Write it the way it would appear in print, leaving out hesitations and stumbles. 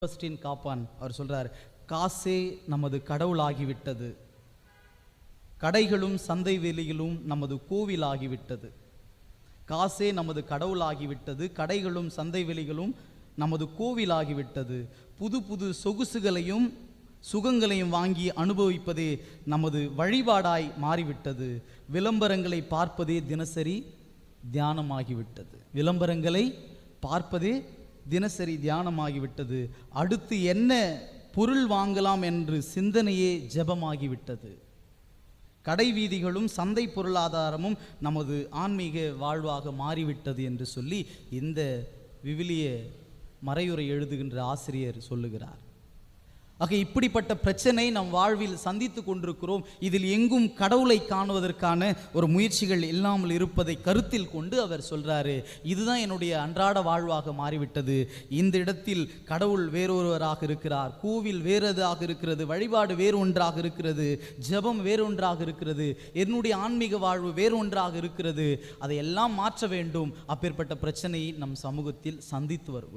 Augustine காப்பான் அவர் சொல்றார், காசே நமது கடவுளாகிவிட்டது, கடைகளும் சந்தை வெளிகளும் நமது கோவிலாகிவிட்டது. காசே நமது கடவுளாகிவிட்டது, கடைகளும் சந்தை வெளிகளும் நமது கோவிலாகிவிட்டது. புது புது சொகுசுகளையும் சுகங்களையும் வாங்கி அனுபவிப்பதே நமது வழிபாடாய் மாறிவிட்டது. விளம்பரங்களை பார்ப்பதே தினசரி தியானமாகிவிட்டது. விளம்பரங்களை பார்ப்பதே தினசரி தியானமாகிவிட்டது. அடுத்து என்ன பொருள் வாங்கலாம் என்று சிந்தனையே ஜெபமாகிவிட்டது. கடை வீதிகளும் சந்தை பொருளாதாரமும் நமது ஆன்மீக வாழ்வாக மாறிவிட்டது என்று சொல்லி இந்த விவிலிய மறையுரை எழுதுகின்ற ஆசிரியர் சொல்லுகிறார். ஆக இப்படிப்பட்ட பிரச்சனை நம் வாழ்வில் சந்தித்து கொண்டிருக்கிறோம். இதில் எங்கும் கடவுளை காணுவதற்கான ஒரு முயற்சிகள் இல்லாமல் இருப்பதை கருத்தில் கொண்டு அவர் சொல்றாரு, இதுதான் என்னுடைய அன்றாட வாழ்வாக மாறிவிட்டது. இந்த இடத்தில் கடவுள் வேறொருவராக இருக்கிறார், கோவில் வேறதாக இருக்கிறது, வழிபாடு வேறு ஒன்றாக இருக்கிறது, ஜெபம் வேறொன்றாக இருக்கிறது, என்னுடைய ஆன்மீக வாழ்வு வேறொன்றாக இருக்கிறது. அதையெல்லாம் மாற்ற வேண்டும். அப்பேற்பட்ட பிரச்சனையை நம் சமூகத்தில் சந்தித்து வருகிறோம்.